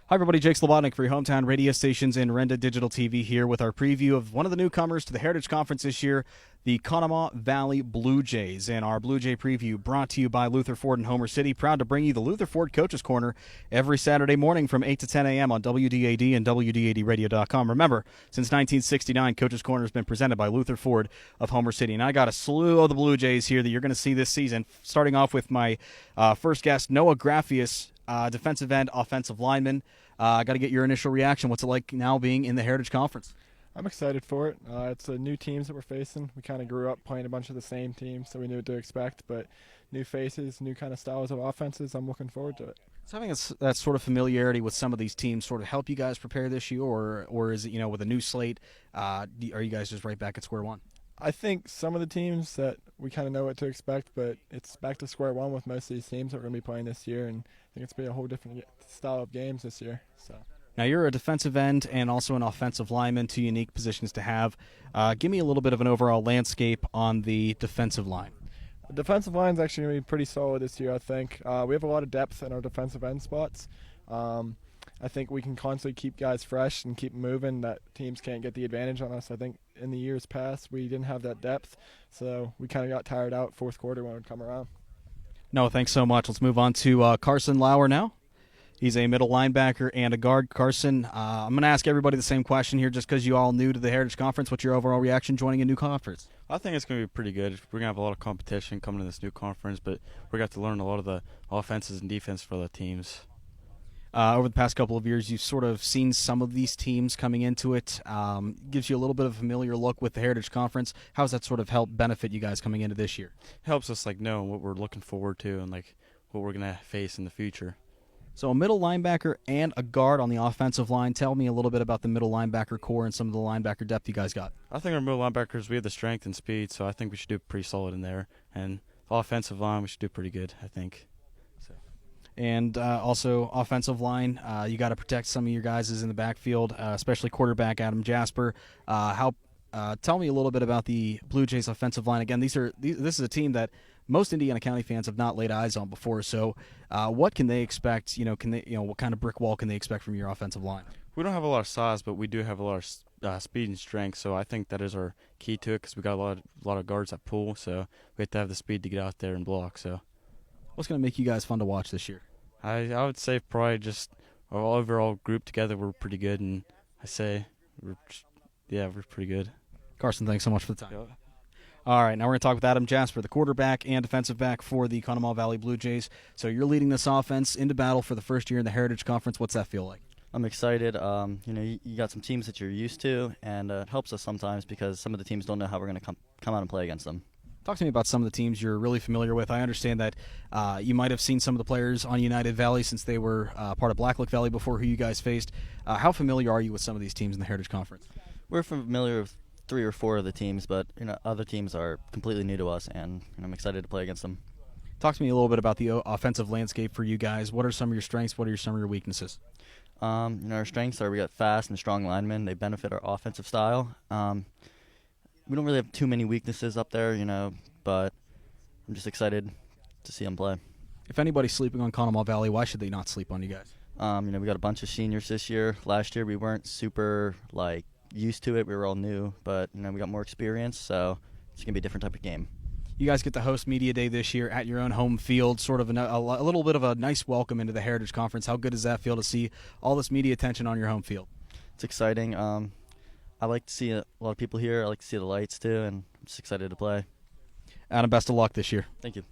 Hi, everybody. Jake Slebodnick for your hometown radio stations and Renda Digital TV here with our preview of one of the newcomers to the Heritage Conference this year, the Conemaugh Valley Blue Jays. And our Blue Jay preview brought to you by Luther Ford in Homer City. Proud to bring you the Luther Ford Coaches Corner every Saturday morning from 8 to 10 a.m. on WDAD and WDADradio.com. Remember, since 1969, Coaches Corner has been presented by Luther Ford of Homer City. And I got a slew of the Blue Jays here that you're going to see this season, starting off with my first guest, Noah Graffius, defensive end, offensive lineman. I got to get your initial reaction. What's it like now being in the Heritage Conference? I'm excited for it. It's new teams that we're facing. We kind of grew up playing a bunch of the same teams, so we knew what to expect. But new faces, new kind of styles of offenses, I'm looking forward to it. So having that sort of familiarity with some of these teams sort of help you guys prepare this year, or is it, with a new slate, are you guys just right back at square one? I think some of the teams that we kind of know what to expect, but it's back to square one with most of these teams that we're going to be playing this year, and I think it's going to be a whole different style of games this year. So. Now, you're a defensive end and also an offensive lineman, two unique positions to have. Give me a little bit of an overall landscape on the defensive line. The defensive line is actually going to be pretty solid this year, I think. We have a lot of depth in our defensive end spots. I think we can constantly keep guys fresh and keep moving, that teams can't get the advantage on us. I think in the years past we didn't have that depth, so we kind of got tired out fourth quarter when it would come around. No, thanks so much. Let's move on to Carson Lauer now. He's a middle linebacker and a guard. Carson, I'm going to ask everybody the same question here just because you all new to the Heritage Conference. What's your overall reaction joining a new conference? I think it's going to be pretty good. We're going to have a lot of competition coming to this new conference, but we're going to have to learn a lot of the offenses and defense for the teams. Over the past couple of years, you've sort of seen some of these teams coming into it. Gives you a little bit of a familiar look with the Heritage Conference. How has that sort of helped benefit you guys coming into this year? It helps us know what we're looking forward to and what we're going to face in the future. So a middle linebacker and a guard on the offensive line. Tell me a little bit about the middle linebacker core and some of the linebacker depth you guys got. I think our middle linebackers, we have the strength and speed, so I think we should do pretty solid in there. And the offensive line, we should do pretty good, I think. And also offensive line, you got to protect some of your guys in the backfield, especially quarterback Adam Jasper. Tell me a little bit about the Blue Jays offensive line. Again, this is a team that most Indiana County fans have not laid eyes on before. So, what can they expect? What kind of brick wall can they expect from your offensive line? We don't have a lot of size, but we do have a lot of speed and strength. So I think that is our key to it because we got a lot of guards that pull. So we have to have the speed to get out there and block. So. What's going to make you guys fun to watch this year? I would say probably just our overall group together, we're pretty good, and I say we're pretty good. Carson, thanks so much for the time. Yeah. All right, now we're going to talk with Adam Jasper, the quarterback and defensive back for the Conemaugh Valley Blue Jays. So you're leading this offense into battle for the first year in the Heritage Conference. What's that feel like? I'm excited. You got some teams that you're used to, and it helps us sometimes because some of the teams don't know how we're going to come out and play against them. Talk to me about some of the teams you're really familiar with. I understand that you might have seen some of the players on United Valley since they were part of Blacklick Valley before who you guys faced. How familiar are you with some of these teams in the Heritage Conference? We're familiar with 3 or 4 of the teams, but other teams are completely new to us, and I'm excited to play against them. Talk to me a little bit about the offensive landscape for you guys. What are some of your strengths? What are some of your weaknesses? Our strengths are we got fast and strong linemen. They benefit our offensive style. We don't really have too many weaknesses up there, but I'm just excited to see them play. If anybody's sleeping on Conemaugh Valley, why should they not sleep on you guys? We got a bunch of seniors this year. Last year we weren't super used to it. We were all new, but we got more experience, so it's gonna be a different type of game. You guys get to host Media Day this year at your own home field, sort of a little bit of a nice welcome into the Heritage Conference. How good does that feel to see all this media attention on your home field? It's exciting. I like to see a lot of people here. I like to see the lights too, and I'm just excited to play. Adam, best of luck this year. Thank you.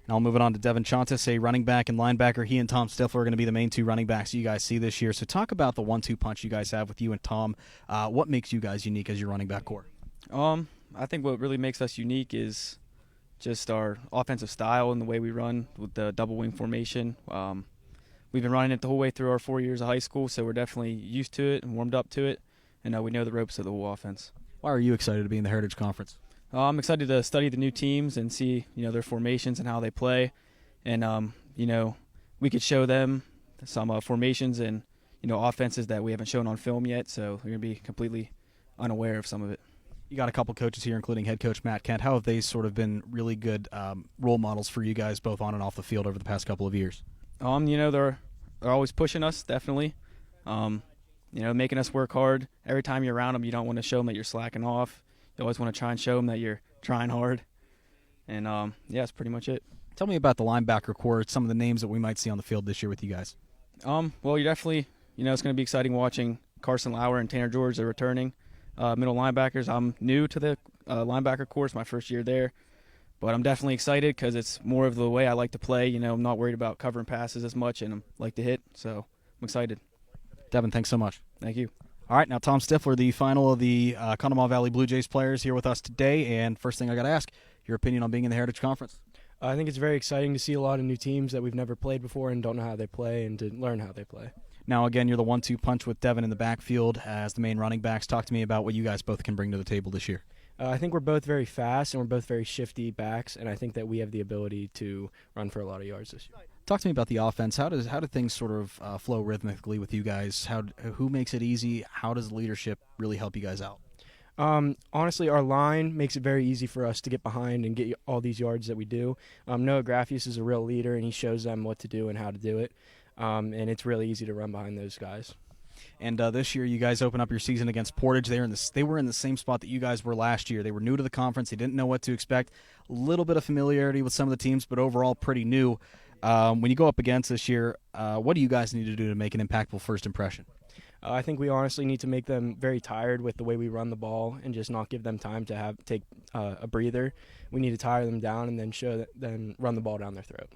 Now moving on to Devin Chontis, a running back and linebacker. He and Tom Stifler are going to be the main 2 running backs you guys see this year. So talk about the 1-2 punch you guys have with you and Tom. What makes you guys unique as your running back core? I think what really makes us unique is just our offensive style and the way we run with the double wing formation. We've been running it the whole way through our 4 years of high school, so we're definitely used to it and warmed up to it, and we know the ropes of the whole offense. Why are you excited to be in the Heritage Conference? I'm excited to study the new teams and see their formations and how they play, and we could show them some formations and offenses that we haven't shown on film yet. So we're gonna be completely unaware of some of it. You got a couple coaches here, including head coach Matt Kent. How have they sort of been really good role models for you guys, both on and off the field, over the past couple of years? They're are always pushing us, definitely. Making us work hard. Every time you're around them, you don't want to show them that you're slacking off. You always want to try and show them that you're trying hard. And, that's pretty much it. Tell me about the linebacker core, some of the names that we might see on the field this year with you guys. Well, you're definitely, it's going to be exciting watching Carson Lauer and Tanner George. They're returning middle linebackers. I'm new to the linebacker course, my first year there. But I'm definitely excited because it's more of the way I like to play. I'm not worried about covering passes as much, and I like to hit. So I'm excited. Devin, thanks so much. Thank you. All right, now Tom Stifler, the final of the Conemaugh Valley Blue Jays players here with us today. And first thing I got to ask, your opinion on being in the Heritage Conference? I think it's very exciting to see a lot of new teams that we've never played before and don't know how they play, and to learn how they play. Now, again, you're the 1-2 punch with Devin in the backfield as the main running backs. Talk to me about what you guys both can bring to the table this year. I think we're both very fast, and we're both very shifty backs, and I think that we have the ability to run for a lot of yards this year. Talk to me about the offense. How do things sort of flow rhythmically with you guys? Who makes it easy? How does leadership really help you guys out? Honestly, our line makes it very easy for us to get behind and get all these yards that we do. Noah Graffius is a real leader, and he shows them what to do and how to do it, and it's really easy to run behind those guys. And this year, you guys open up your season against Portage. They were in the same spot that you guys were last year. They were new to the conference. They didn't know what to expect. A little bit of familiarity with some of the teams, but overall pretty new. When you go up against this year, what do you guys need to do to make an impactful first impression? I think we honestly need to make them very tired with the way we run the ball and just not give them time to take a breather. We need to tire them down and then run the ball down their throat.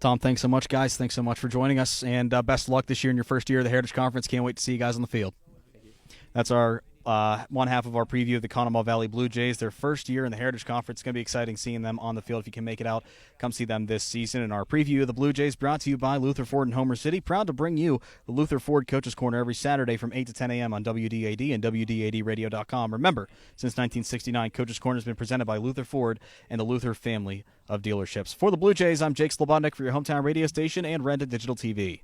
Tom, thanks so much, guys. Thanks so much for joining us, and best of luck this year in your first year of the Heritage Conference. Can't wait to see you guys on the field. That's our one half of our preview of the Conemaugh Valley Blue Jays. Their first year in the Heritage Conference. It's going to be exciting seeing them on the field. If you can make it out, come see them this season. And our preview of the Blue Jays brought to you by Luther Ford in Homer City. Proud to bring you the Luther Ford Coaches Corner every Saturday from 8 to 10 a.m. on WDAD and WDADradio.com. Remember, since 1969, Coaches Corner has been presented by Luther Ford and the Luther family of dealerships. For the Blue Jays, I'm Jake Slebodnick for your hometown radio station and Renda Digital TV.